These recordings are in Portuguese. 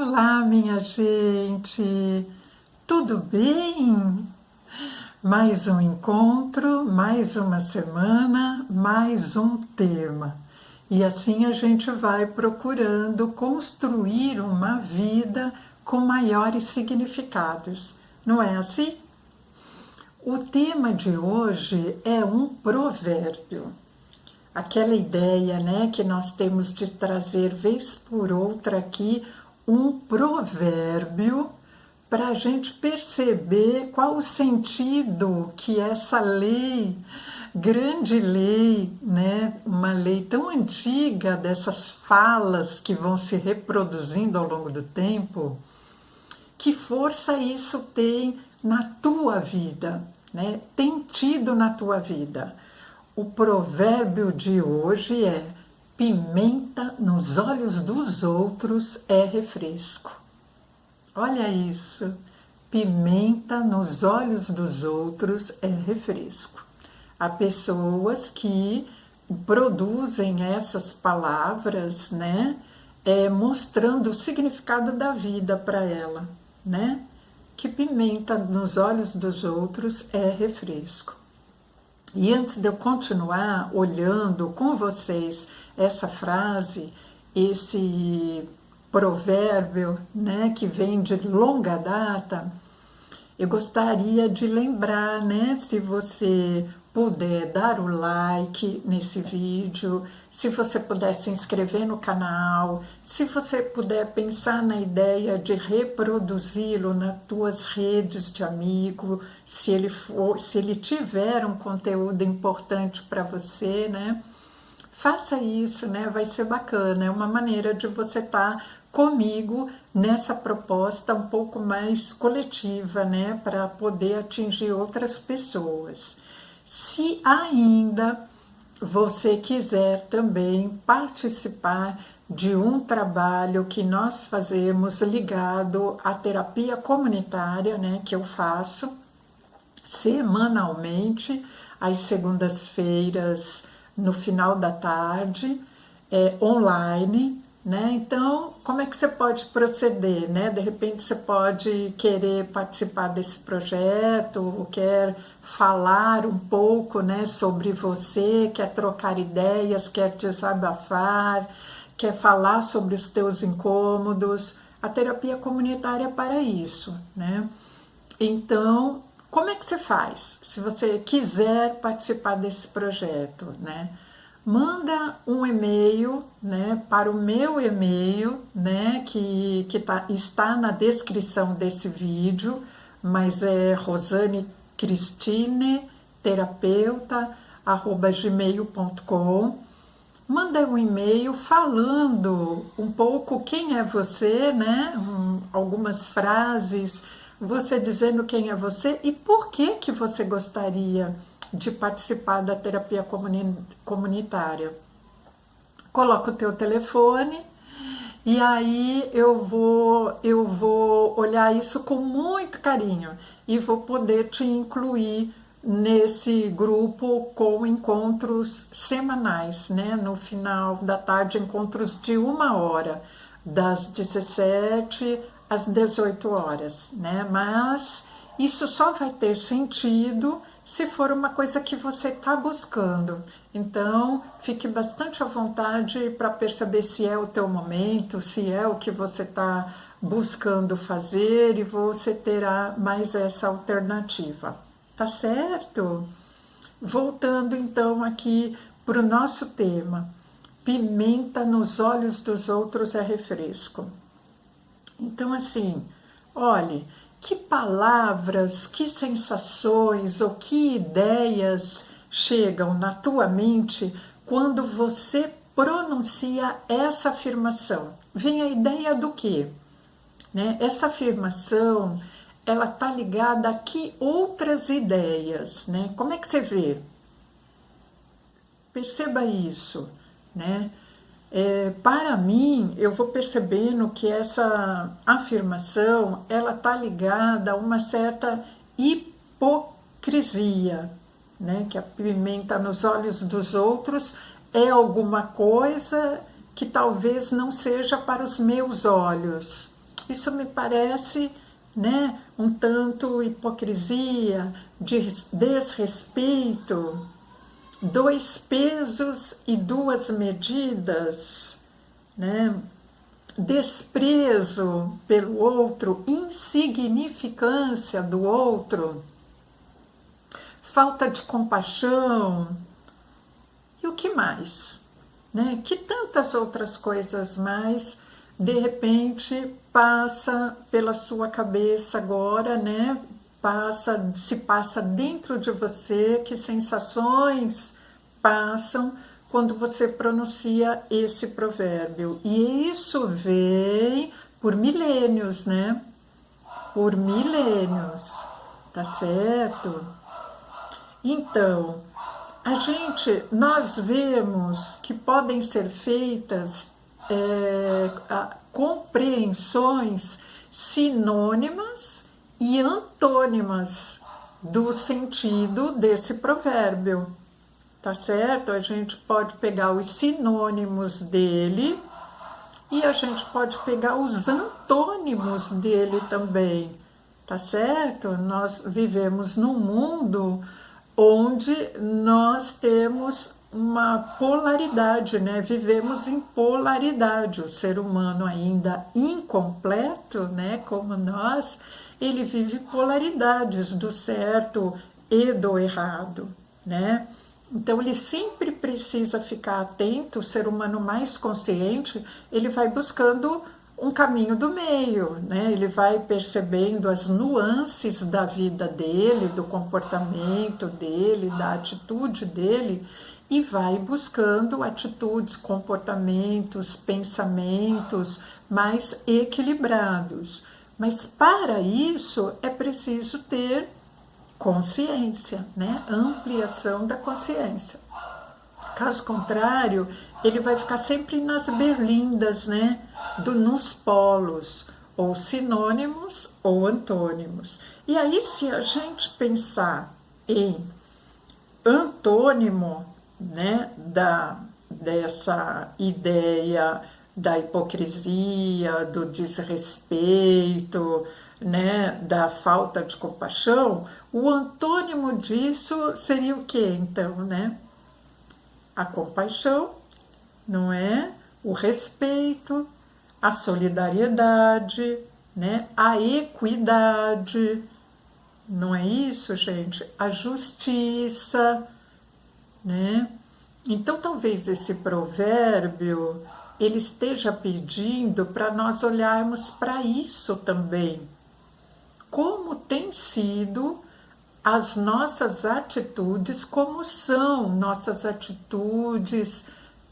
Olá, minha gente, tudo bem? Mais um encontro, mais uma semana, mais um tema. E assim a gente vai procurando construir uma vida com maiores significados, não é assim? O tema de hoje é um provérbio. Aquela ideia, né, que nós temos de trazer vez por outra aqui um provérbio para a gente perceber qual o sentido que essa lei, grande lei, né, uma lei tão antiga dessas falas que vão se reproduzindo ao longo do tempo, que força isso tem na tua vida, né? Tem tido na tua vida. O provérbio de hoje é: pimenta nos olhos dos outros é refresco. Olha isso, pimenta nos olhos dos outros é refresco. Há pessoas que produzem essas palavras, né, mostrando o significado da vida para ela, né? Que pimenta nos olhos dos outros é refresco. E antes de eu continuar olhando com vocês essa frase, esse provérbio, né, que vem de longa data, eu gostaria de lembrar, né, se você puder dar o like nesse vídeo, se você puder se inscrever no canal, se você puder pensar na ideia de reproduzi-lo nas tuas redes de amigo, se ele tiver um conteúdo importante para você, né? Faça isso, né? Vai ser bacana, é uma maneira de você estar comigo nessa proposta um pouco mais coletiva, né? Para poder atingir outras pessoas. Se ainda você quiser também participar de um trabalho que nós fazemos ligado à terapia comunitária, né, que eu faço semanalmente, às segundas-feiras, no final da tarde, online, né? Então, como é que você pode proceder, né? De repente você pode querer participar desse projeto, ou quer falar um pouco, né, sobre você, quer trocar ideias, quer desabafar, quer falar sobre os teus incômodos. A terapia comunitária é para isso, né? Então, como é que você faz? Se você quiser participar desse projeto, né? Manda um e-mail, né, para o meu e-mail, né, que está na descrição desse vídeo, mas é rosanecristineterapeuta@gmail.com. Manda um e-mail falando um pouco quem é você, né, algumas frases, você dizendo quem é você e por que você gostaria de participar da terapia comunitária. Coloca o teu telefone e aí eu vou olhar isso com muito carinho e vou poder te incluir nesse grupo com encontros semanais, né? No final da tarde, encontros de 1 hora, das 17 às 18 horas, né? Mas isso só vai ter sentido se for uma coisa que você está buscando. Então, fique bastante à vontade para perceber se é o teu momento, se é o que você está buscando fazer e você terá mais essa alternativa. Tá certo? Voltando então aqui para o nosso tema. Pimenta nos olhos dos outros é refresco. Então, assim, olhe, que palavras, que sensações ou que ideias chegam na tua mente quando você pronuncia essa afirmação? Vem a ideia do quê? Né? Essa afirmação, ela está ligada a que outras ideias, né? Como é que você vê? Perceba isso, né? Para mim, eu vou percebendo que essa afirmação, ela está ligada a uma certa hipocrisia, né? Que a pimenta nos olhos dos outros é alguma coisa que talvez não seja para os meus olhos, Isso me parece, né, um tanto hipocrisia, desrespeito, dois pesos e duas medidas, né? Desprezo pelo outro, insignificância do outro, falta de compaixão, e o que mais? Né? Que tantas outras coisas mais, de repente, passa pela sua cabeça agora, né? Se passa dentro de você, que sensações passam quando você pronuncia esse provérbio. E isso vem por milênios, né? Por milênios, tá certo? Então, nós vemos que podem ser feitas compreensões sinônimas e antônimas do sentido desse provérbio, tá certo? A gente pode pegar os sinônimos dele e a gente pode pegar os antônimos dele também, tá certo? Nós vivemos num mundo onde nós temos uma polaridade, né? Vivemos em polaridade. O ser humano ainda incompleto, né? Como nós, ele vive polaridades do certo e do errado, né? Então ele sempre precisa ficar atento. O ser humano mais consciente, ele vai buscando um caminho do meio, né? Ele vai percebendo as nuances da vida dele, do comportamento dele, da atitude dele, e vai buscando atitudes, comportamentos, pensamentos mais equilibrados. Mas para isso é preciso ter consciência, né? Ampliação da consciência. Caso contrário, ele vai ficar sempre nas berlindas, né? Nos polos, ou sinônimos ou antônimos. E aí, se a gente pensar em antônimo, né, dessa ideia da hipocrisia, do desrespeito, né, da falta de compaixão, o antônimo disso seria o que, então, né? A compaixão, não é? O respeito, a solidariedade, né? A equidade, não é isso, gente? A justiça, né? Então, talvez esse provérbio ele esteja pedindo para nós olharmos para isso também. Como tem sido as nossas atitudes, como são nossas atitudes,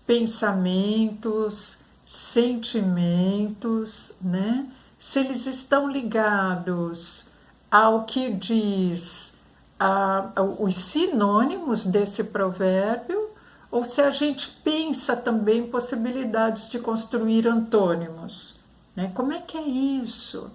pensamentos, sentimentos, né? Se eles estão ligados ao que diz os sinônimos desse provérbio, ou se a gente pensa também em possibilidades de construir antônimos, né? Como é que é isso?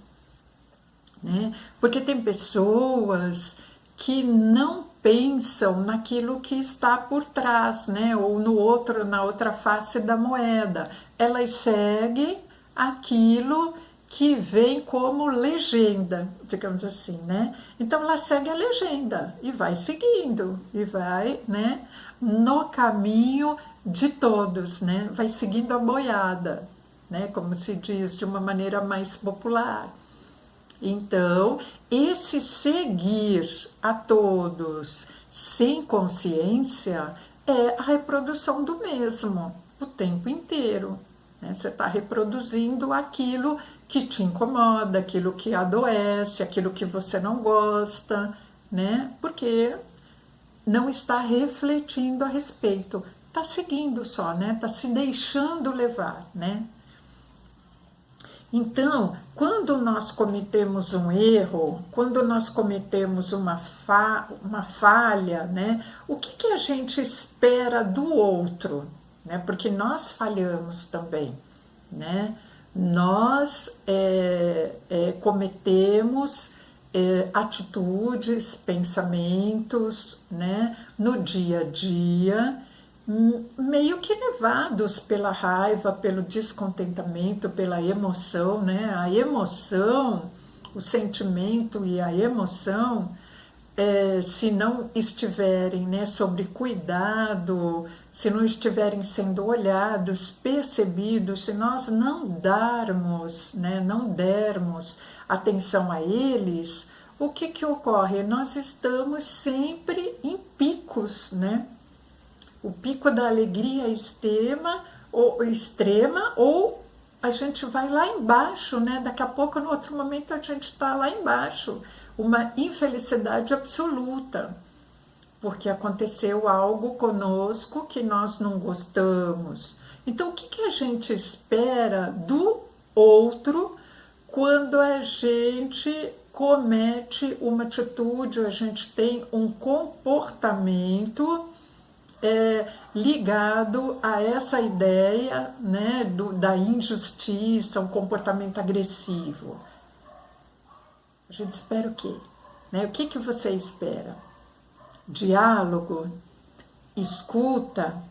Né? Porque tem pessoas que não pensam naquilo que está por trás, né? Ou na outra face da moeda. Elas seguem aquilo que vem como legenda, digamos assim, né? Então ela segue a legenda e vai seguindo, e vai, né, no caminho de todos, né? Vai seguindo a boiada, né? Como se diz de uma maneira mais popular. Então, esse seguir a todos sem consciência é a reprodução do mesmo o tempo inteiro, né? Você está reproduzindo aquilo que te incomoda, aquilo que adoece, aquilo que você não gosta, né? Porque não está refletindo a respeito, está seguindo só, né? Está se deixando levar, né? Então, quando nós cometemos um erro, quando nós cometemos uma falha, né, o que a gente espera do outro? Né? Porque nós falhamos também, né? Nós cometemos atitudes, pensamentos, né, no dia a dia, meio que levados pela raiva, pelo descontentamento, pela emoção, né? A emoção, o sentimento e a emoção, se não estiverem, né, sobre cuidado, se não estiverem sendo olhados, percebidos, se nós não darmos, né, não dermos atenção a eles, o que que ocorre? Nós estamos sempre em picos, né? O pico da alegria extrema, ou a gente vai lá embaixo, né? Daqui a pouco, no outro momento, a gente está lá embaixo. Uma infelicidade absoluta, porque aconteceu algo conosco que nós não gostamos. Então, o que que a gente espera do outro quando a gente comete uma atitude, a gente tem um comportamento ligado a essa ideia, né, da injustiça, um comportamento agressivo? A gente espera o quê? Né? O que que você espera? Diálogo, escuta,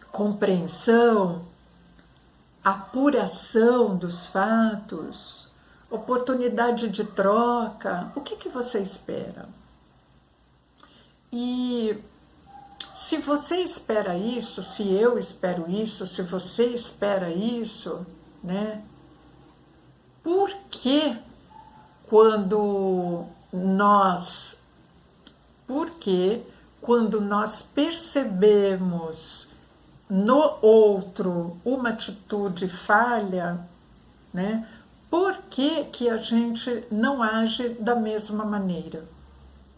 compreensão, apuração dos fatos, oportunidade de troca. O que que você espera? E se você espera isso, se eu espero isso, se você espera isso, né? Por que quando nós percebemos no outro uma atitude falha, né? Por que que a gente não age da mesma maneira,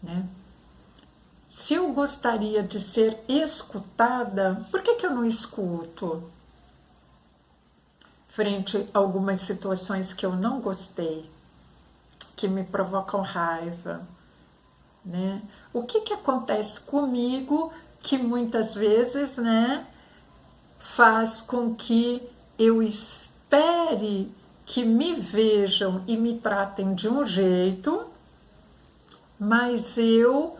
né? Se eu gostaria de ser escutada, por que que eu não escuto? Frente a algumas situações que eu não gostei, que me provocam raiva, né? O que que acontece comigo que muitas vezes, né, faz com que eu espere que me vejam e me tratem de um jeito, mas eu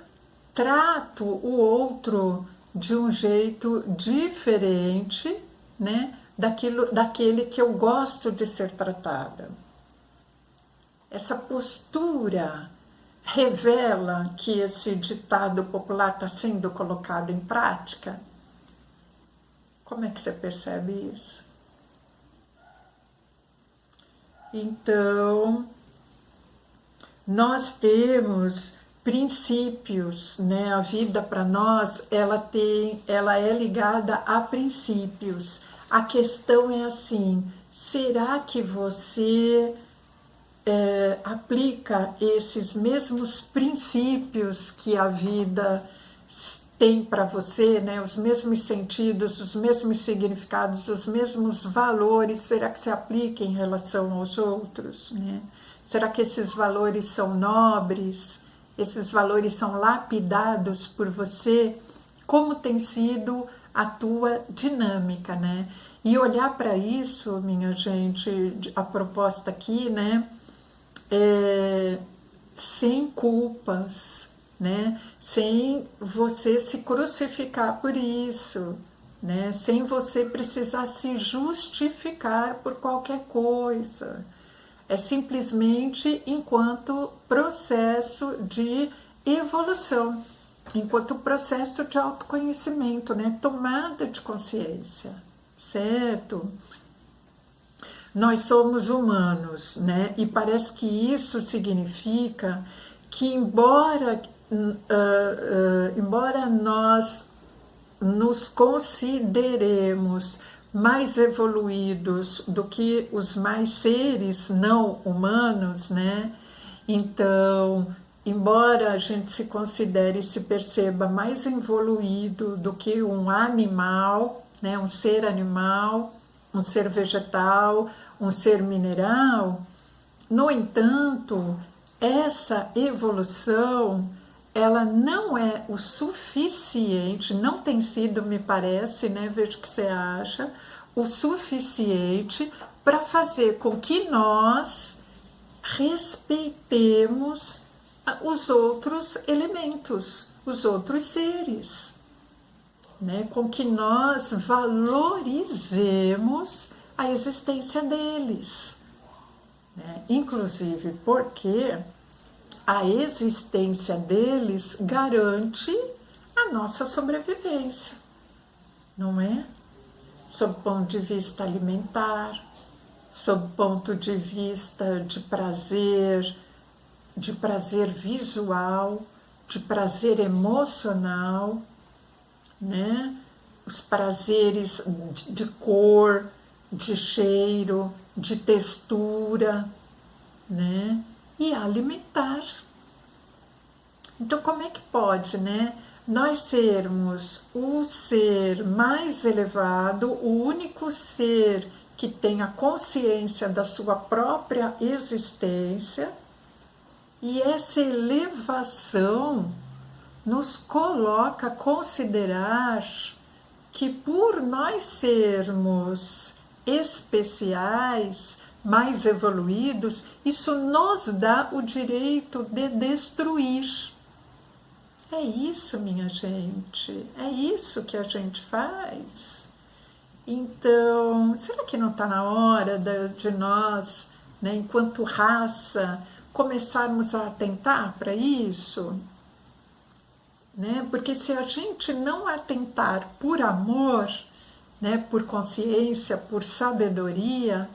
trato o outro de um jeito diferente, né, daquele que eu gosto de ser tratada. Essa postura revela que esse ditado popular está sendo colocado em prática? Como é que você percebe isso? Então, nós temos princípios, né? A vida para nós, ela é ligada a princípios. A questão é assim: será que você aplica esses mesmos princípios que a vida tem para você, né? Os mesmos sentidos, os mesmos significados, os mesmos valores? Será que se aplica em relação aos outros, né? Será que esses valores são nobres? Esses valores são lapidados por você? Como tem sido a tua dinâmica, né? E olhar para isso, minha gente, a proposta aqui, né? Sem culpas, né? Sem você se crucificar por isso, né? Sem você precisar se justificar por qualquer coisa. É simplesmente enquanto processo de evolução, enquanto processo de autoconhecimento, né? Tomada de consciência, certo? Nós somos humanos, né? E parece que isso significa que embora nós nos consideremos mais evoluídos do que os mais seres não humanos, né? Então, embora a gente se considere e se perceba mais evoluído do que um animal, né? Um ser animal, um ser vegetal, um ser mineral, no entanto, essa evolução, ela não é o suficiente, não tem sido, me parece, né? Veja o que você acha, o suficiente para fazer com que nós respeitemos os outros elementos, os outros seres. né, com que nós valorizemos a existência deles, né? Inclusive porque a existência deles garante a nossa sobrevivência, não é? Sob o ponto de vista alimentar, sob o ponto de vista de prazer visual, de prazer emocional, né? Os prazeres de cor, de cheiro, de textura, né? E alimentar. Então, como é que pode, né, nós sermos o ser mais elevado, o único ser que tem a consciência da sua própria existência, e essa elevação nos coloca a considerar que, por nós sermos especiais, mais evoluídos, isso nos dá o direito de destruir. É isso, minha gente, é isso que a gente faz. Então, será que não está na hora de nós, né, enquanto raça, começarmos a atentar para isso? Né? Porque se a gente não atentar por amor, né, por consciência, por sabedoria,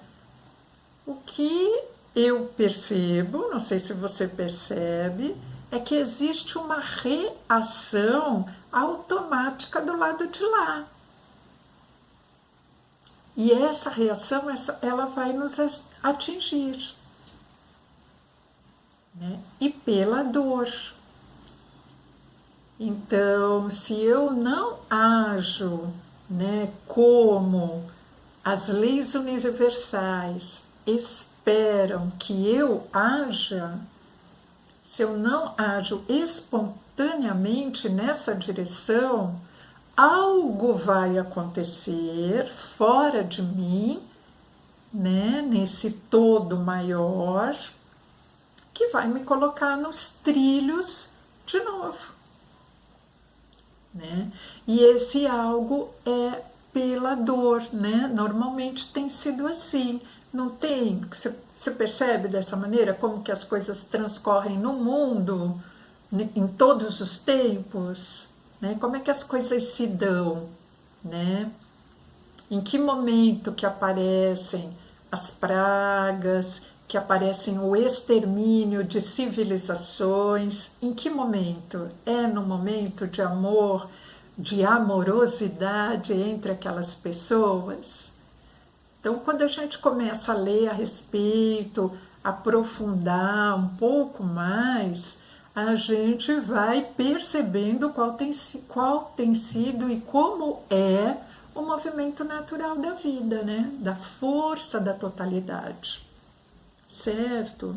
o que eu percebo, não sei se você percebe, é que existe uma reação automática do lado de lá. E essa reação, ela vai nos atingir, né? E pela dor. Então, se eu não ajo, né, como as leis universais esperam que eu haja, se eu não ajo espontaneamente nessa direção, algo vai acontecer fora de mim, né, nesse todo maior, que vai me colocar nos trilhos de novo, né? E esse algo é pela dor, né? Normalmente tem sido assim, não tem? Você percebe dessa maneira como que as coisas transcorrem no mundo, em todos os tempos, né? Como é que as coisas se dão, né? Em que momento que aparecem as pragas, que aparecem o extermínio de civilizações? Em que momento? É no momento de amor, de amorosidade entre aquelas pessoas? Então, quando a gente começa a ler a respeito, aprofundar um pouco mais, a gente vai percebendo qual tem sido e como é o movimento natural da vida, né? Da força da totalidade, certo?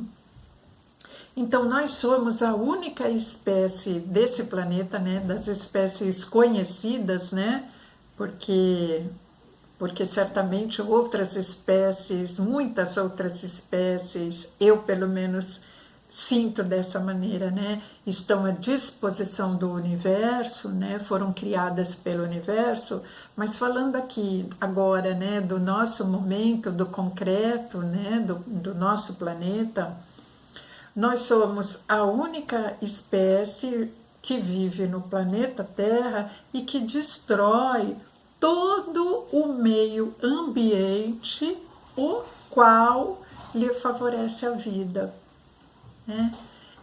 Então, nós somos a única espécie desse planeta, né? Das espécies conhecidas, né? Porque certamente outras espécies, muitas outras espécies, eu pelo menos sinto dessa maneira, né? Estão à disposição do universo, né? Foram criadas pelo universo, mas falando aqui agora, né, do nosso momento, do concreto, né, do nosso planeta, nós somos a única espécie que vive no planeta Terra e que destrói todo o meio ambiente o qual lhe favorece a vida, né?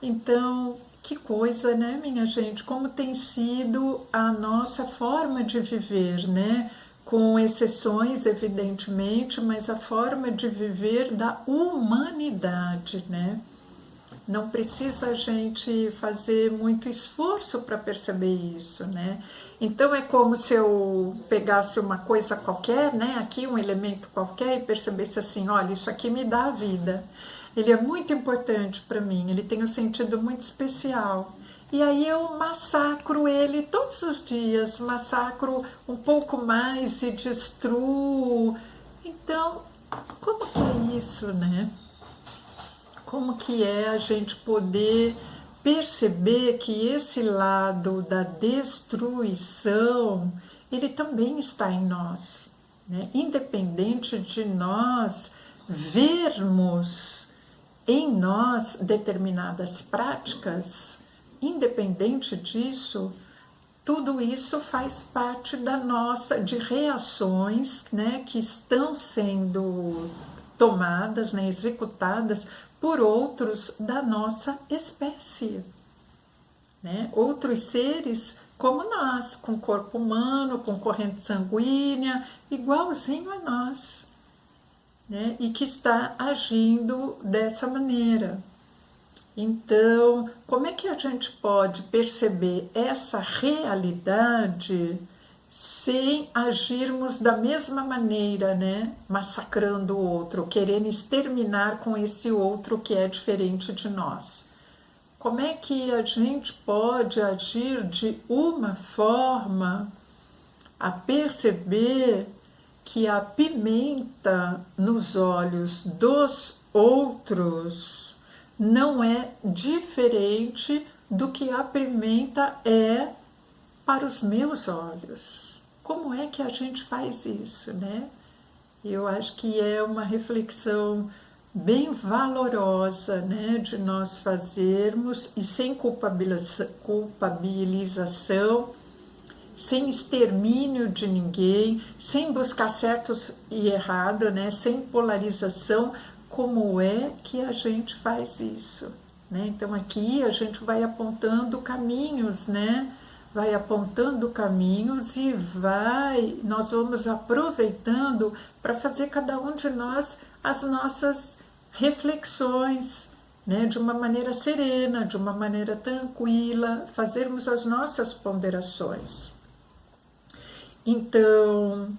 Então, que coisa, né, minha gente? Como tem sido a nossa forma de viver, né? Com exceções, evidentemente, mas a forma de viver da humanidade, né? Não precisa a gente fazer muito esforço para perceber isso, né? Então é como se eu pegasse uma coisa qualquer, né? Aqui um elemento qualquer e percebesse assim, olha, isso aqui me dá a vida. Ele é muito importante para mim, ele tem um sentido muito especial. E aí eu massacro ele todos os dias, massacro um pouco mais e destruo. Então, como que é isso, né? Como que é a gente poder perceber que esse lado da destruição, ele também está em nós, né? Independente de nós vermos em nós determinadas práticas, independente disso, tudo isso faz parte da nossa, de reações, né, que estão sendo tomadas, né, executadas por outros da nossa espécie, né? Outros seres como nós, com corpo humano, com corrente sanguínea, igualzinho a nós, né? E que está agindo dessa maneira. Então, como é que a gente pode perceber essa realidade sem agirmos da mesma maneira, né? Massacrando o outro, querendo exterminar com esse outro que é diferente de nós? Como é que a gente pode agir de uma forma a perceber que a pimenta nos olhos dos outros não é diferente do que a pimenta é para os meus olhos? Como é que a gente faz isso, né? Eu acho que é uma reflexão bem valorosa, né, de nós fazermos, e sem culpabilização, sem extermínio de ninguém, sem buscar certo e errado, né, sem polarização. Como é que a gente faz isso, né? Então aqui a gente vai apontando caminhos, né? Vai apontando caminhos e nós vamos aproveitando para fazer cada um de nós as nossas reflexões, né? De uma maneira serena, de uma maneira tranquila, fazermos as nossas ponderações. Então,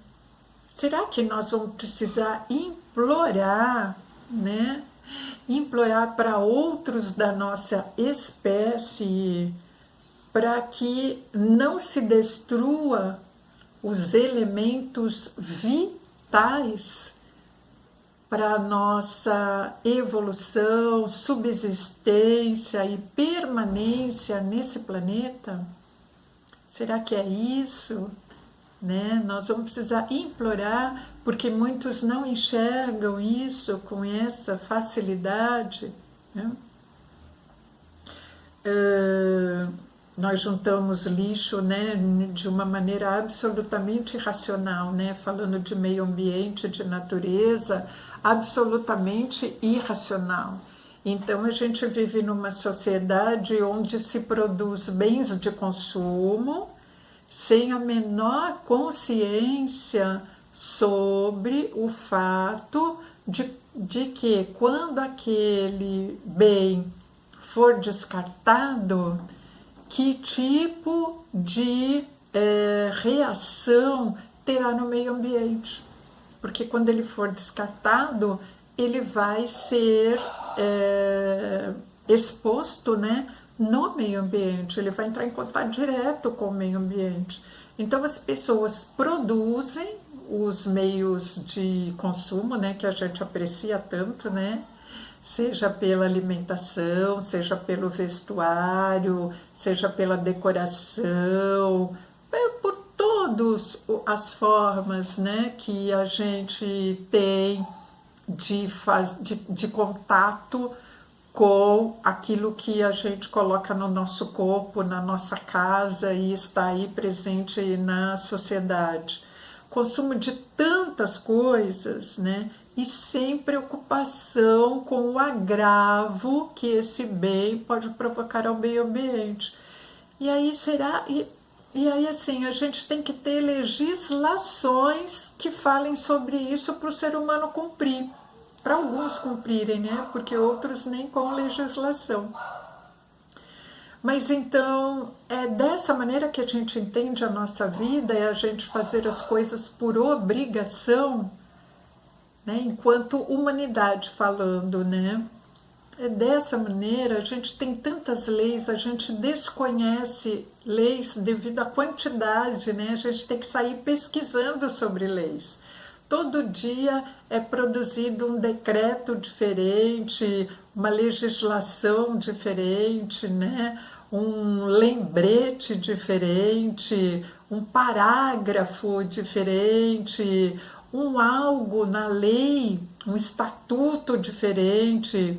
será que nós vamos precisar implorar, né? Implorar para outros da nossa espécie para que não se destrua os elementos vitais para a nossa evolução, subsistência e permanência nesse planeta? Será que é isso? Né? Nós vamos precisar implorar, porque muitos não enxergam isso com essa facilidade, né? Nós juntamos lixo, né, de uma maneira absolutamente irracional, né, falando de meio ambiente, de natureza, absolutamente irracional. Então a gente vive numa sociedade onde se produz bens de consumo sem a menor consciência sobre o fato de que quando aquele bem for descartado, que tipo de reação terá no meio ambiente. Porque quando ele for descartado, ele vai ser exposto, né, no meio ambiente, ele vai entrar em contato direto com o meio ambiente. Então as pessoas produzem os meios de consumo, né, que a gente aprecia tanto, né, seja pela alimentação, seja pelo vestuário, seja pela decoração, por todas as formas, né, que a gente tem de contato com aquilo que a gente coloca no nosso corpo, na nossa casa e está aí presente na sociedade. Consumo de tantas coisas, né? E sem preocupação com o agravo que esse bem pode provocar ao meio ambiente. E aí e aí assim, a gente tem que ter legislações que falem sobre isso para o ser humano cumprir. Para alguns cumprirem, né? Porque outros nem com legislação. Mas então, é dessa maneira que a gente entende a nossa vida, é a gente fazer as coisas por obrigação, né? Enquanto humanidade falando, né? É dessa maneira, a gente tem tantas leis, a gente desconhece leis devido à quantidade, né? A gente tem que sair pesquisando sobre leis. Todo dia é produzido um decreto diferente, uma legislação diferente, né? Um lembrete diferente, um parágrafo diferente, um algo na lei, um estatuto diferente.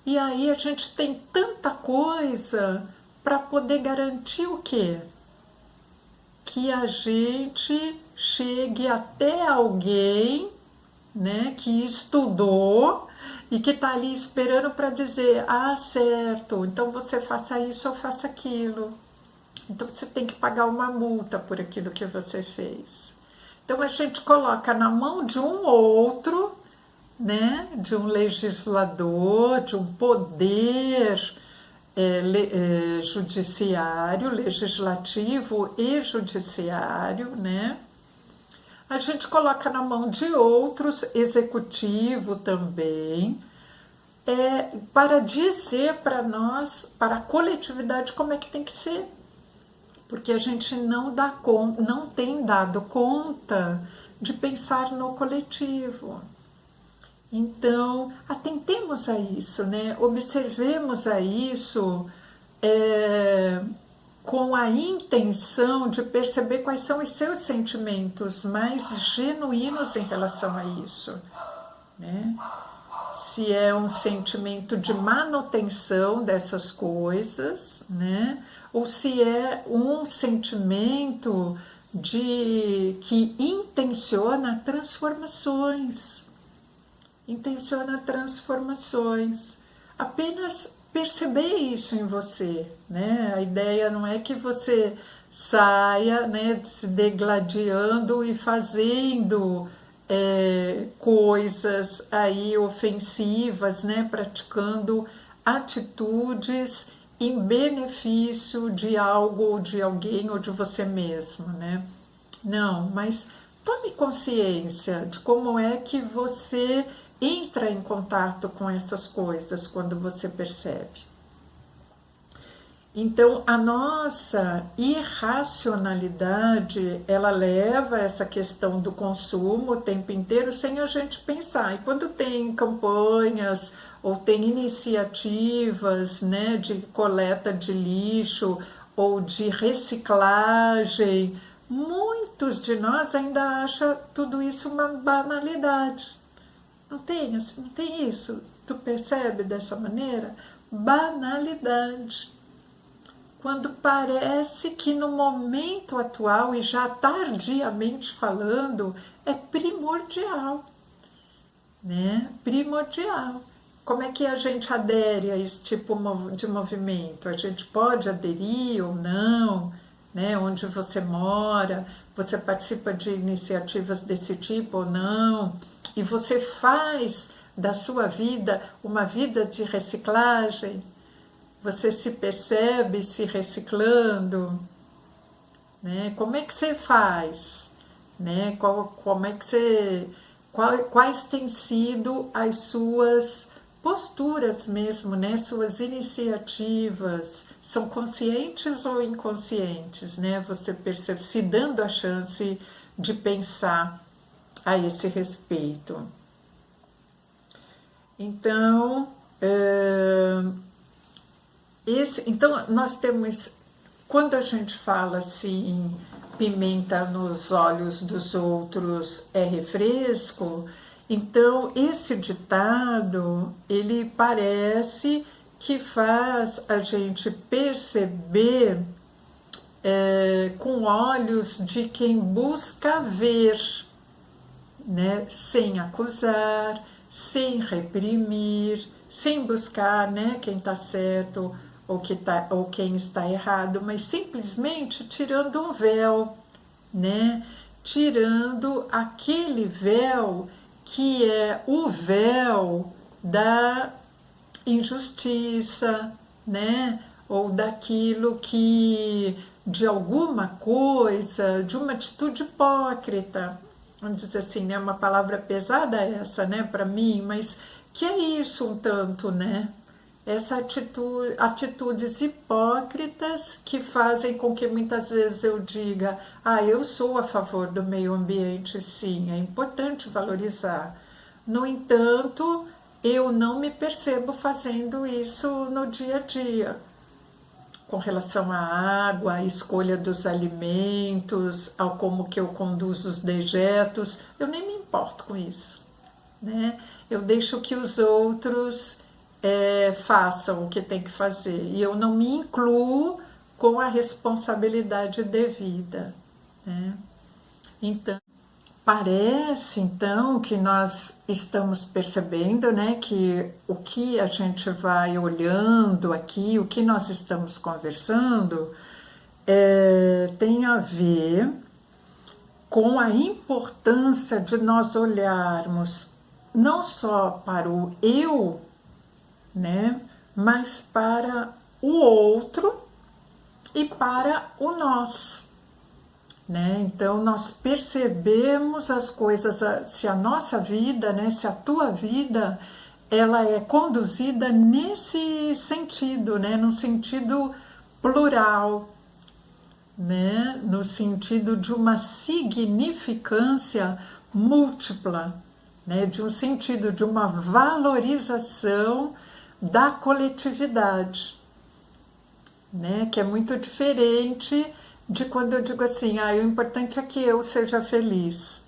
E aí a gente tem tanta coisa para poder garantir o quê? Que a gente chegue até alguém, né, que estudou e que está ali esperando para dizer, ah, certo, então você faça isso ou faça aquilo. Então você tem que pagar uma multa por aquilo que você fez. Então a gente coloca na mão de um outro, né, de um legislador, de um poder judiciário, legislativo e judiciário, né? A gente coloca na mão de outros, executivo também, para dizer para nós, para a coletividade, como é que tem que ser. Porque a gente não tem dado conta de pensar no coletivo. Então, atentemos a isso, né? Observemos a isso com a intenção de perceber quais são os seus sentimentos mais genuínos em relação a isso, né? Se é um sentimento de manutenção dessas coisas, né? Ou se é um sentimento que intenciona transformações. Apenas perceber isso em você, né? A ideia não é que você saia, né, se degladiando e fazendo coisas aí ofensivas, né, praticando atitudes em benefício de algo ou de alguém ou de você mesmo, né? Não, mas tome consciência de como é que você entra em contato com essas coisas quando você percebe. Então, a nossa irracionalidade, ela leva essa questão do consumo o tempo inteiro sem a gente pensar. E quando tem campanhas ou tem iniciativas, né, de coleta de lixo ou de reciclagem, muitos de nós ainda acham tudo isso uma banalidade. Não tem isso? Tu percebe dessa maneira? Banalidade. Quando parece que no momento atual, e já tardiamente falando, é primordial, né? Primordial. Como é que a gente adere a esse tipo de movimento? A gente pode aderir ou não, né? Onde você mora, você participa de iniciativas desse tipo ou não, e você faz da sua vida uma vida de reciclagem. Você se percebe se reciclando, né? Como é que você faz, né? Quais têm sido as suas posturas mesmo, né? Suas iniciativas são conscientes ou inconscientes, né? Você percebe, se dando a chance de pensar a esse respeito. Então, então, nós temos, quando a gente fala assim, pimenta nos olhos dos outros é refresco, então esse ditado, ele parece que faz a gente perceber com olhos de quem busca ver, né, sem acusar, sem reprimir, sem buscar, né, quem está certo ou quem está errado, mas simplesmente tirando um véu, né? Tirando aquele véu que é o véu da injustiça, né? Ou daquilo que, de alguma coisa, de uma atitude hipócrita, vamos dizer assim, é uma palavra pesada essa, né, para mim, mas que é isso um tanto, né? Atitudes hipócritas que fazem com que muitas vezes eu diga, eu sou a favor do meio ambiente, sim, é importante valorizar. No entanto, eu não me percebo fazendo isso no dia a dia. com relação à água, à escolha dos alimentos, ao como que eu conduzo os dejetos, eu nem me importo com isso, né? Eu deixo que os outros façam o que tem que fazer e eu não me incluo com a responsabilidade devida, né? Então, parece então que nós estamos percebendo, né, que o que a gente vai olhando aqui, o que nós estamos conversando, tem a ver com a importância de nós olharmos não só para o eu, né, mas para o outro e para o nós, né? Então nós percebemos as coisas, se a nossa vida, né, se a tua vida, ela é conduzida nesse sentido, né, no sentido plural, né, no sentido de uma significância múltipla, né, de um sentido de uma valorização da coletividade, né, que é muito diferente de quando eu digo assim, o importante é que eu seja feliz.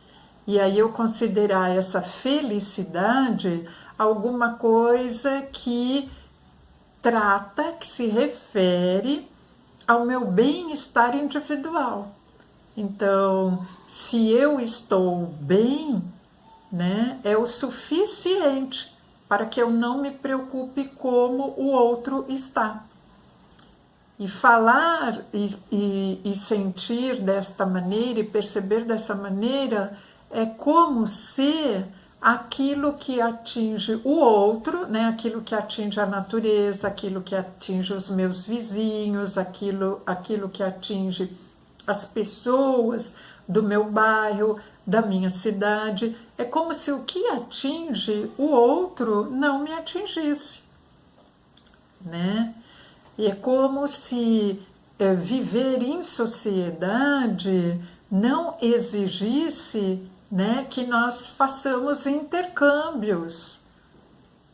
E aí eu considerar essa felicidade alguma coisa que trata, que se refere ao meu bem-estar individual. Então, se eu estou bem, né, é o suficiente para que eu não me preocupe como o outro está. E falar e sentir desta maneira e perceber dessa maneira é como ser aquilo que atinge o outro, né? Aquilo que atinge a natureza, aquilo que atinge os meus vizinhos, aquilo que atinge as pessoas do meu bairro, da minha cidade. É como se o que atinge o outro não me atingisse, né? E é como se viver em sociedade não exigisse, né, que nós façamos intercâmbios,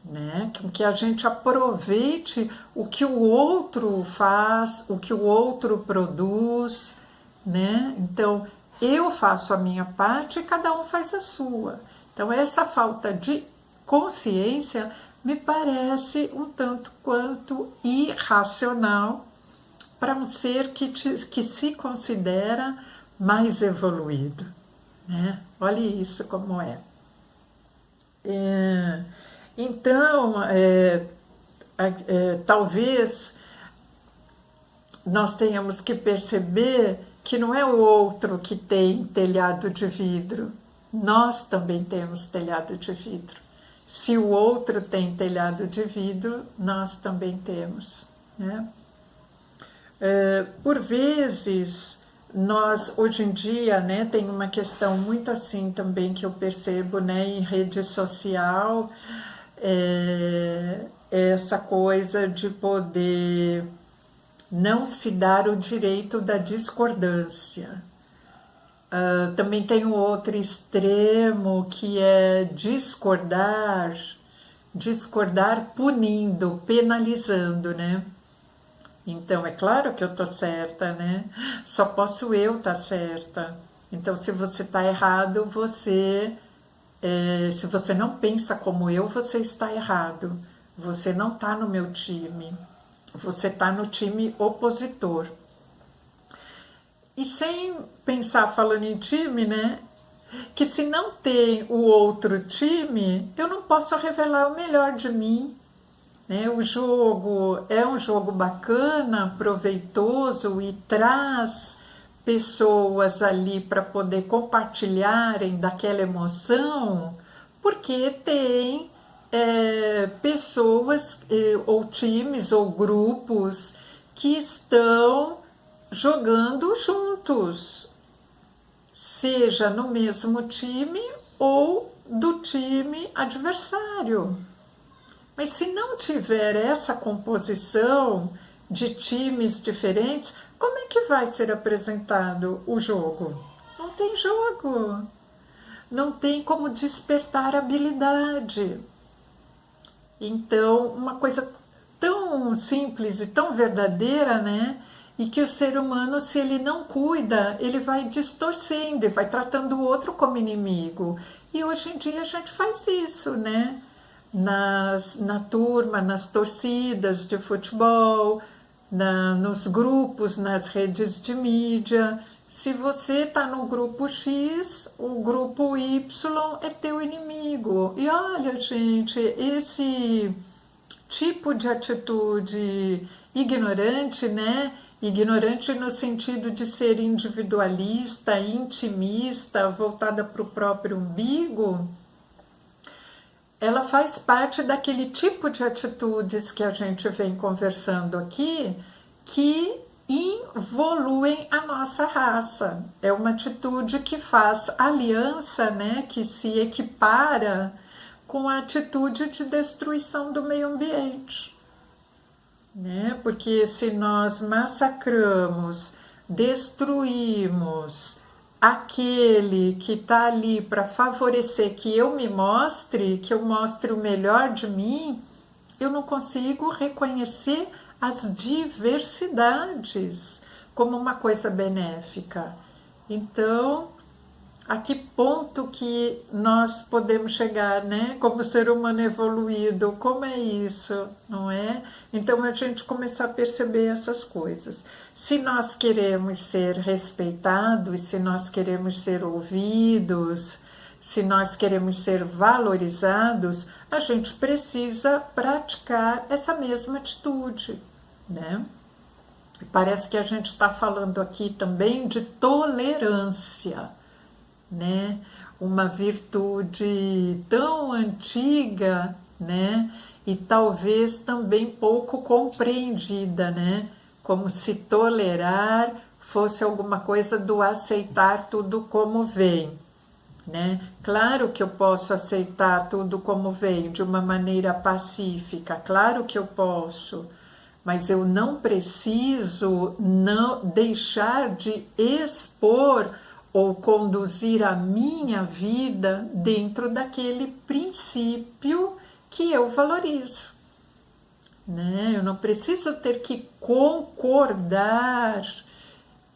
né, que a gente aproveite o que o outro faz, o que o outro produz, né? Então, eu faço a minha parte e cada um faz a sua. Então, essa falta de consciência me parece um tanto quanto irracional para um ser que se considera mais evoluído, né? Olha isso como é. Então, talvez nós tenhamos que perceber que não é o outro que tem telhado de vidro, nós também temos telhado de vidro. Se o outro tem telhado de vidro, nós também temos, né? Por vezes, nós, hoje em dia, né, tem uma questão muito assim também que eu percebo, né, em rede social, essa coisa de poder não se dar o direito da discordância. Também tem um outro extremo que é discordar punindo, penalizando, né? Então, é claro que eu tô certa, né? Só posso eu estar certa. Então, se você está errado, se você não pensa como eu, você está errado. Você não está no meu time. Você está no time opositor. E sem pensar, falando em time, né? Que se não tem o outro time, eu não posso revelar o melhor de mim, né? O jogo é um jogo bacana, proveitoso e traz pessoas ali para poder compartilharem daquela emoção, porque tem pessoas ou times ou grupos que estão jogando juntos, seja no mesmo time ou do time adversário. Mas se não tiver essa composição de times diferentes, como é que vai ser apresentado o jogo? Não tem jogo, não tem como despertar habilidade. Então, uma coisa tão tão simples e tão verdadeira, né? E que o ser humano, se ele não cuida, ele vai distorcendo, ele vai tratando o outro como inimigo. E hoje em dia a gente faz isso, né? Na turma, nas torcidas de futebol, nos grupos, nas redes de mídia. Se você está no grupo X, o grupo Y é teu inimigo. E olha, gente, esse tipo de atitude ignorante, né? Ignorante no sentido de ser individualista, intimista, voltada para o próprio umbigo, ela faz parte daquele tipo de atitudes que a gente vem conversando aqui, que involuem a nossa raça. É uma atitude que faz aliança, né, que se equipara com a atitude de destruição do meio ambiente. Né? Porque se nós massacramos, destruímos aquele que está ali para favorecer que eu me mostre, que eu mostre o melhor de mim, eu não consigo reconhecer as diversidades como uma coisa benéfica. Então, a que ponto que nós podemos chegar, né? Como ser humano evoluído, como é isso, não é? Então, a gente começar a perceber essas coisas. Se nós queremos ser respeitados, se nós queremos ser ouvidos, se nós queremos ser valorizados, a gente precisa praticar essa mesma atitude, né? Parece que a gente está falando aqui também de tolerância, né? Uma virtude tão antiga, né? E talvez também pouco compreendida, né? Como se tolerar fosse alguma coisa do aceitar tudo como vem, né? Claro que eu posso aceitar tudo como vem de uma maneira pacífica, claro que eu posso, mas eu não preciso não deixar de expor ou conduzir a minha vida dentro daquele princípio que eu valorizo, né? Eu não preciso ter que concordar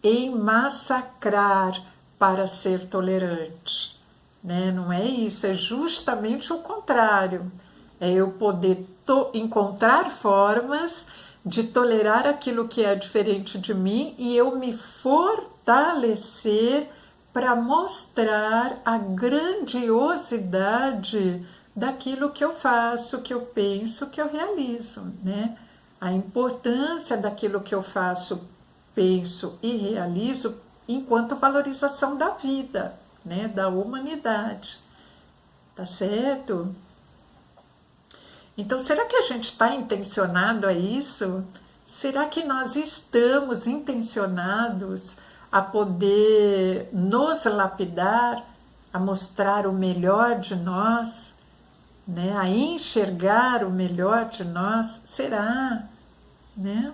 em massacrar para ser tolerante, né? Não é isso, é justamente o contrário. É eu poder encontrar formas de tolerar aquilo que é diferente de mim e eu me fortalecer para mostrar a grandiosidade daquilo que eu faço, que eu penso, que eu realizo, né? A importância daquilo que eu faço, penso e realizo enquanto valorização da vida, né? Da humanidade, tá certo? Então, será que a gente está intencionado a isso? Será que nós estamos intencionados a poder nos lapidar, a mostrar o melhor de nós, né? A enxergar o melhor de nós? Será? Né?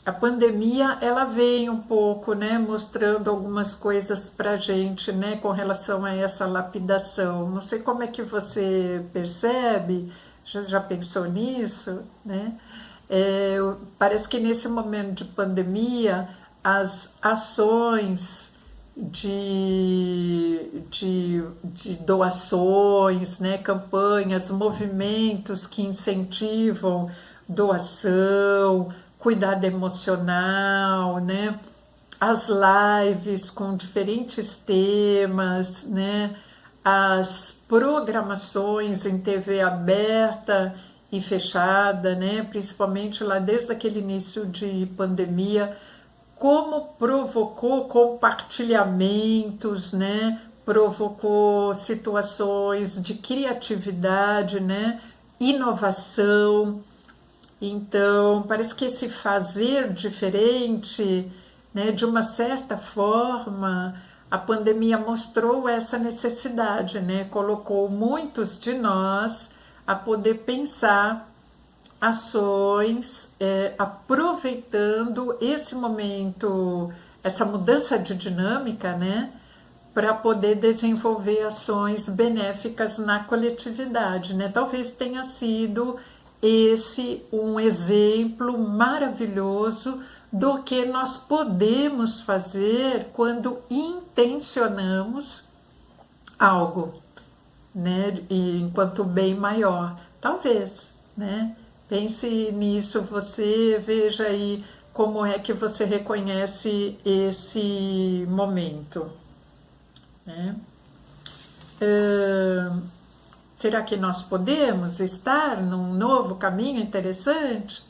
A pandemia, ela veio um pouco, né, mostrando algumas coisas para gente, né, com relação a essa lapidação. Não sei como é que você percebe, já pensou nisso, né? Parece que nesse momento de pandemia, as ações de doações, né, campanhas, movimentos que incentivam doação, cuidado emocional, né? As lives com diferentes temas, né? As programações em TV aberta e fechada, né? Principalmente lá desde aquele início de pandemia, como provocou compartilhamentos, né? Provocou situações de criatividade, né? Inovação. Então, parece que esse fazer diferente, né, de uma certa forma, a pandemia mostrou essa necessidade, né? Colocou muitos de nós a poder pensar ações, aproveitando esse momento, essa mudança de dinâmica, né? para poder desenvolver ações benéficas na coletividade, né? Talvez tenha sido esse um exemplo maravilhoso do que nós podemos fazer quando intencionamos algo, né? E enquanto bem maior, talvez, né? Pense nisso, você veja aí como é que você reconhece esse momento, né? Será que nós podemos estar num novo caminho interessante?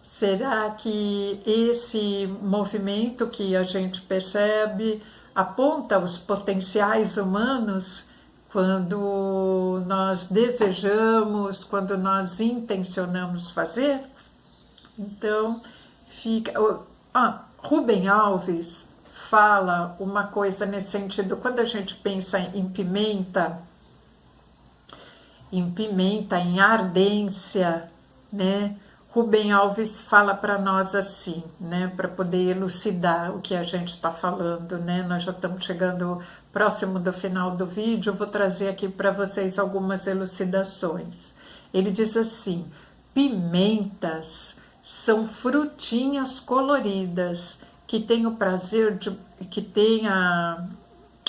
Será que esse movimento que a gente percebe aponta os potenciais humanos quando nós desejamos, quando nós intencionamos fazer? Então, fica... Rubem Alves fala uma coisa nesse sentido, quando a gente pensa em pimenta, em ardência, né? Rubem Alves fala para nós assim, né? Para poder elucidar o que a gente está falando, né? Nós já estamos chegando próximo do final do vídeo, eu vou trazer aqui para vocês algumas elucidações. Ele diz assim: pimentas são frutinhas coloridas que têm o prazer de, que têm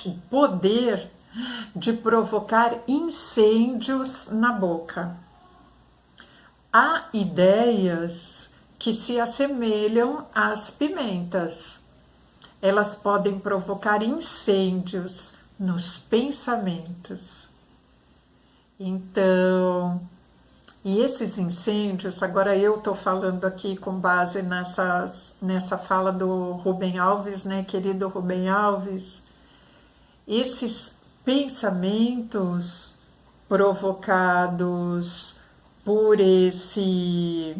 o poder de provocar incêndios na boca. Há ideias que se assemelham às pimentas. Elas podem provocar incêndios nos pensamentos. Então, e esses incêndios, agora eu estou falando aqui com base nessa fala do Rubem Alves, né, querido Rubem Alves, esses pensamentos provocados por esse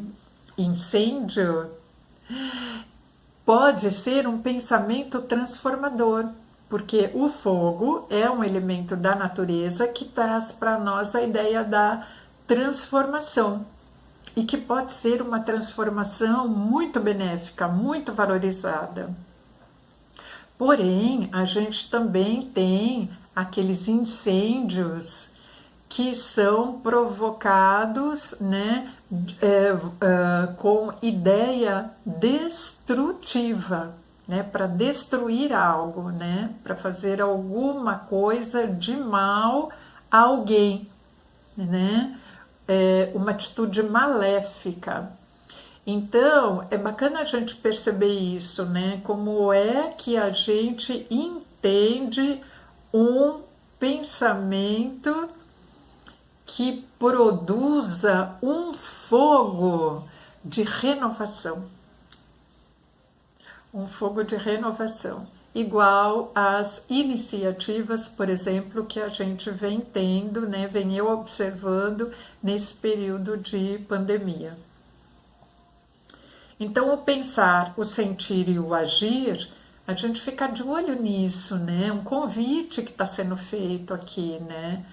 incêndio pode ser um pensamento transformador, porque o fogo é um elemento da natureza que traz para nós a ideia da transformação e que pode ser uma transformação muito benéfica, muito valorizada. Porém, a gente também tem aqueles incêndios que são provocados, né, com ideia destrutiva, né, para destruir algo, né, para fazer alguma coisa de mal a alguém, né, uma atitude maléfica. Então, é bacana a gente perceber isso, né, como é que a gente entende um pensamento que produza um fogo de renovação. Um fogo de renovação. Igual às iniciativas, por exemplo, que a gente vem tendo, né, vem eu observando nesse período de pandemia. Então, o pensar, o sentir e o agir, a gente fica de olho nisso, né? Um convite que está sendo feito aqui, né?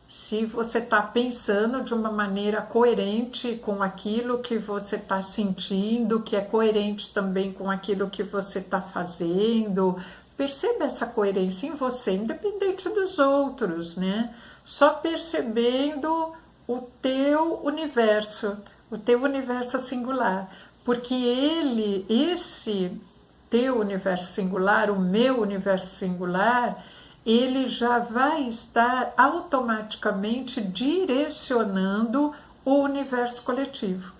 Se você está pensando de uma maneira coerente com aquilo que você está sentindo, que é coerente também com aquilo que você está fazendo, perceba essa coerência em você, independente dos outros, né? Só percebendo o teu universo singular, porque esse teu universo singular, o meu universo singular, ele já vai estar automaticamente direcionando o universo coletivo,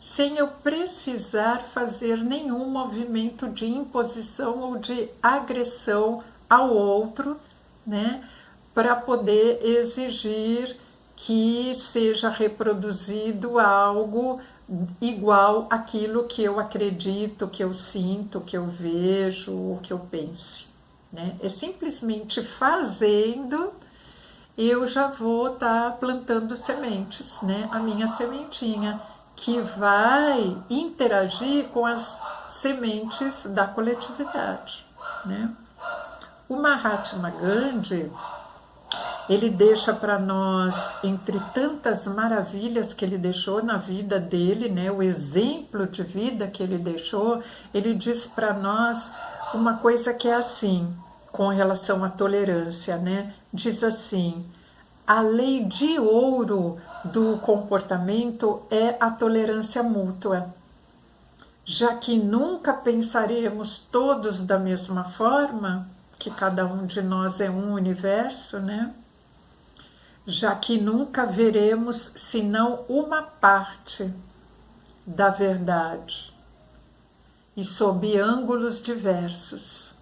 sem eu precisar fazer nenhum movimento de imposição ou de agressão ao outro, né, para poder exigir que seja reproduzido algo igual àquilo que eu acredito, que eu sinto, que eu vejo, que eu pense. Né? É simplesmente fazendo, eu já vou estar plantando sementes, né? A minha sementinha, que vai interagir com as sementes da coletividade. Né? O Mahatma Gandhi, ele deixa para nós, entre tantas maravilhas que ele deixou na vida dele, né? O exemplo de vida que ele deixou, ele diz para nós uma coisa que é assim: com relação à tolerância, né? Diz assim: a lei de ouro do comportamento é a tolerância mútua. Já que nunca pensaremos todos da mesma forma, que cada um de nós é um universo, né? Já que nunca veremos senão uma parte da verdade e sob ângulos diversos.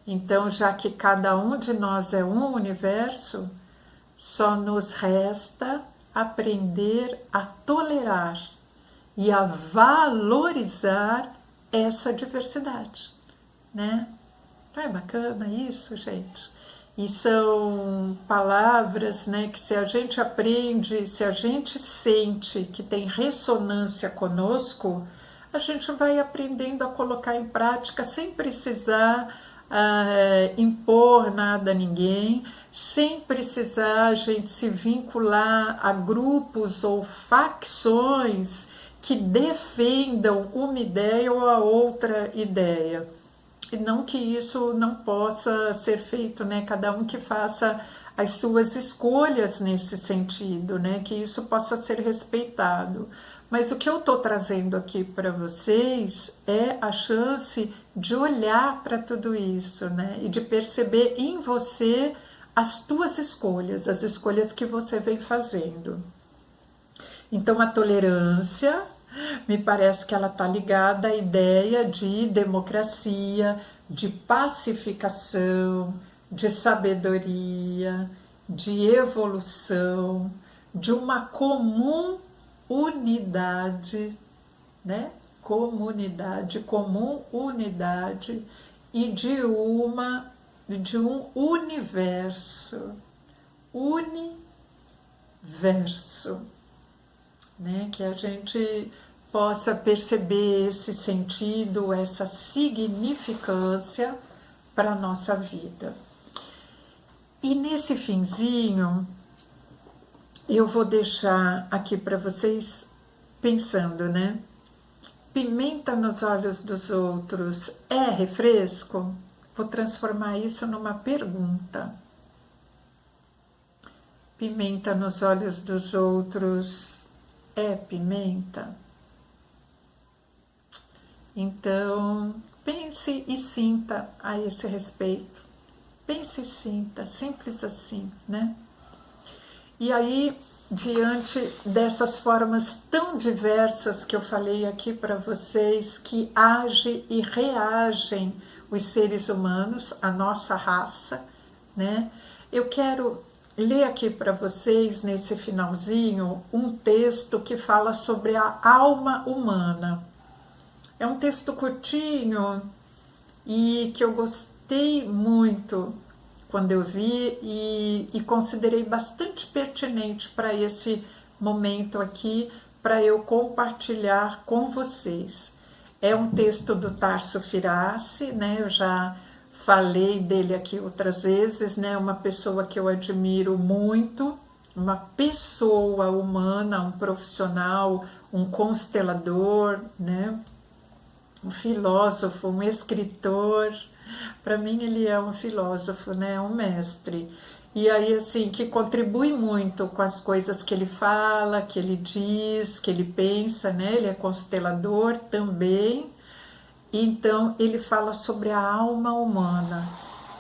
Então, já que cada um de nós é um universo, só nos resta aprender a tolerar e a valorizar essa diversidade, né? Não é bacana isso, gente? E são palavras, né, que se a gente aprende, se a gente sente que tem ressonância conosco, a gente vai aprendendo a colocar em prática sem precisar impor nada a ninguém, sem precisar a gente se vincular a grupos ou facções que defendam uma ideia ou a outra ideia. E não que isso não possa ser feito, né? Cada um que faça as suas escolhas nesse sentido, né? Que isso possa ser respeitado. Mas o que eu estou trazendo aqui para vocês é a chance de olhar para tudo isso, né? E de perceber em você as tuas escolhas, as escolhas que você vem fazendo. Então, a tolerância, me parece que ela está ligada à ideia de democracia, de pacificação, de sabedoria, de evolução, de uma comum unidade, né? Comunidade, comum unidade e de um universo, né? Que a gente possa perceber esse sentido, essa significância para a nossa vida. E nesse finzinho, eu vou deixar aqui para vocês pensando, né? Pimenta nos olhos dos outros é refresco? Vou transformar isso numa pergunta. Pimenta nos olhos dos outros é pimenta? Então, pense e sinta a esse respeito. Pense e sinta, simples assim, né? E aí, diante dessas formas tão diversas que eu falei aqui para vocês, que agem e reagem os seres humanos, a nossa raça, né? Eu quero ler aqui para vocês, nesse finalzinho, um texto que fala sobre a alma humana. É um texto curtinho e que eu gostei muito quando eu vi e considerei bastante pertinente para esse momento aqui, para eu compartilhar com vocês. É um texto do Tarso Firassi, né? Eu já falei dele aqui outras vezes, né? Uma pessoa que eu admiro muito, uma pessoa humana, um profissional, um constelador, né? Um filósofo, um escritor. Para mim ele é um filósofo, né? Um mestre. E aí, assim, que contribui muito com as coisas que ele fala, que ele diz, que ele pensa, né? Ele é constelador também. Então, ele fala sobre a alma humana.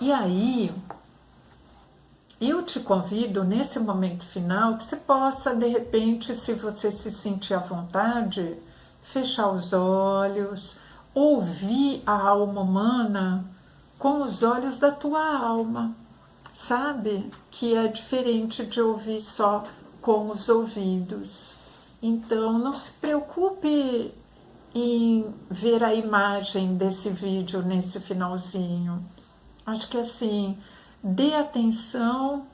E aí, eu te convido, nesse momento final, que você possa, de repente, se você se sentir à vontade, fechar os olhos, ouvir a alma humana com os olhos da tua alma, sabe? Que é diferente de ouvir só com os ouvidos. Então, não se preocupe em ver a imagem desse vídeo nesse finalzinho. Acho que assim, dê atenção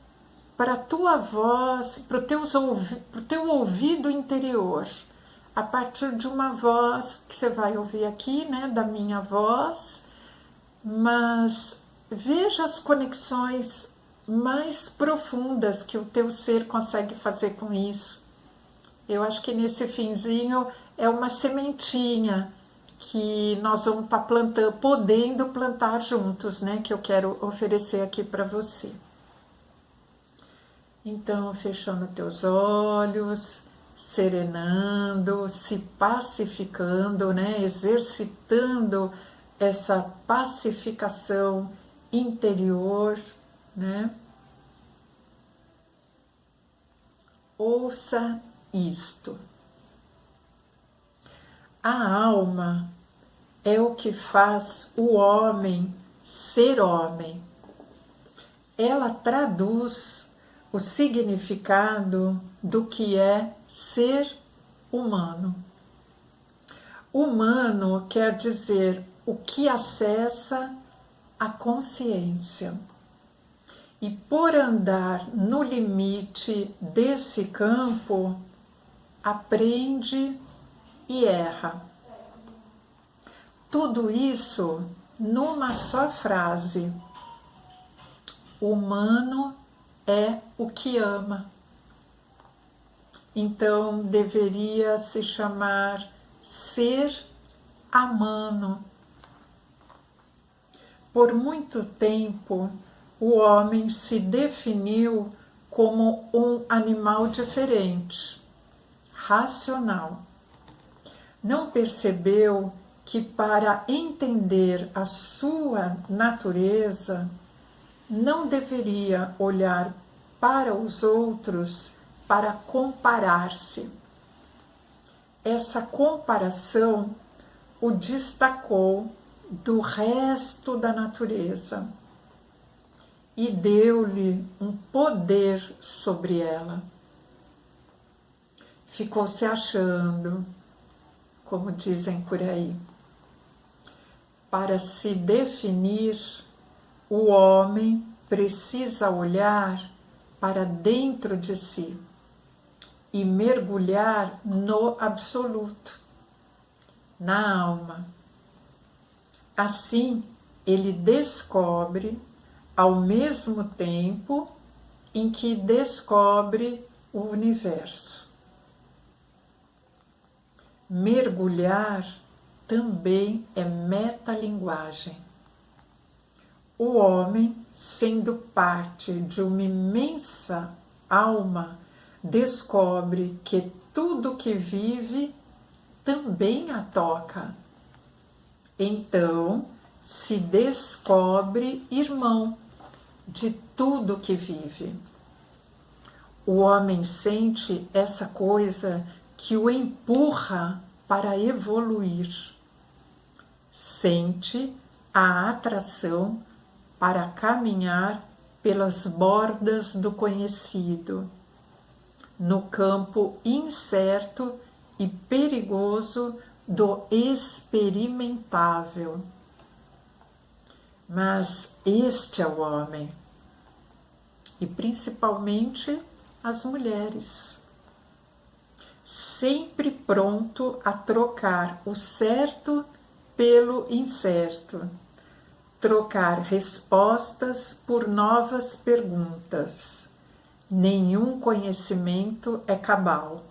para a tua voz, para o teu ouvido interior, a partir de uma voz que você vai ouvir aqui, né, da minha voz, mas veja as conexões mais profundas que o teu ser consegue fazer com isso. Eu acho que nesse finzinho é uma sementinha que nós vamos estar podendo plantar juntos, né? Que eu quero oferecer aqui para você. Então, fechando teus olhos, serenando, se pacificando, né? Exercitando essa pacificação interior, né? Ouça isto. A alma é o que faz o homem ser homem. Ela traduz o significado do que é ser humano. Humano quer dizer o que acessa a consciência. E por andar no limite desse campo, aprende e erra. Tudo isso numa só frase. Humano é o que ama. Então deveria se chamar ser amano. Por muito tempo, o homem se definiu como um animal diferente, racional. Não percebeu que para entender a sua natureza, não deveria olhar para os outros para comparar-se. Essa comparação o destacou do resto da natureza e deu-lhe um poder sobre ela. Ficou se achando, como dizem por aí. Para se definir, o homem precisa olhar para dentro de si e mergulhar no absoluto, na alma. Assim, ele descobre ao mesmo tempo em que descobre o universo. Mergulhar também é metalinguagem. O homem, sendo parte de uma imensa alma, descobre que tudo que vive também a toca. Então, se descobre irmão de tudo que vive. O homem sente essa coisa que o empurra para evoluir. Sente a atração para caminhar pelas bordas do conhecido, no campo incerto e perigoso do experimentável. Mas este é o homem, e principalmente as mulheres, sempre pronto a trocar o certo pelo incerto, trocar respostas por novas perguntas. Nenhum conhecimento é cabal,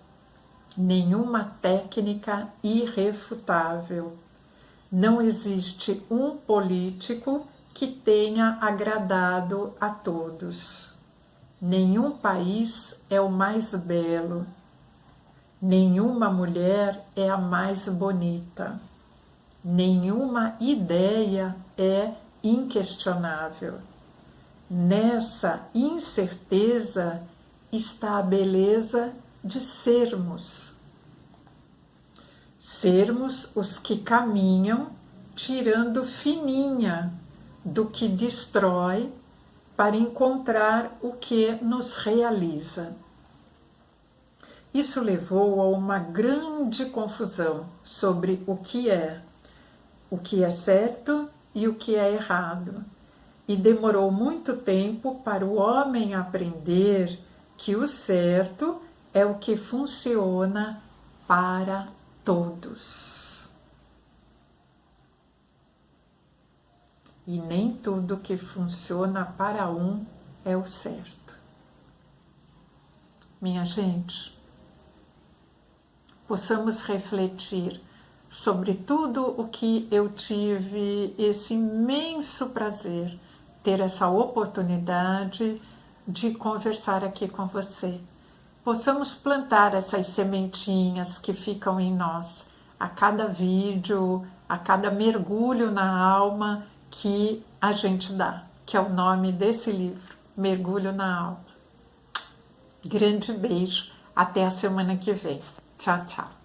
nenhuma técnica irrefutável. Não existe um político que tenha agradado a todos. Nenhum país é o mais belo. Nenhuma mulher é a mais bonita. Nenhuma ideia é inquestionável. Nessa incerteza está a beleza de sermos. Sermos os que caminham tirando fininha do que destrói para encontrar o que nos realiza. Isso levou a uma grande confusão sobre o que é certo e o que é errado. E demorou muito tempo para o homem aprender que o certo é o que funciona para todos. E nem tudo que funciona para um é o certo. Minha gente, possamos refletir sobre tudo o que eu tive esse imenso prazer, ter essa oportunidade de conversar aqui com você. Possamos plantar essas sementinhas que ficam em nós, a cada vídeo, a cada mergulho na alma que a gente dá, que é o nome desse livro, Mergulho na Alma. Grande beijo, até a semana que vem. Tchau, tchau.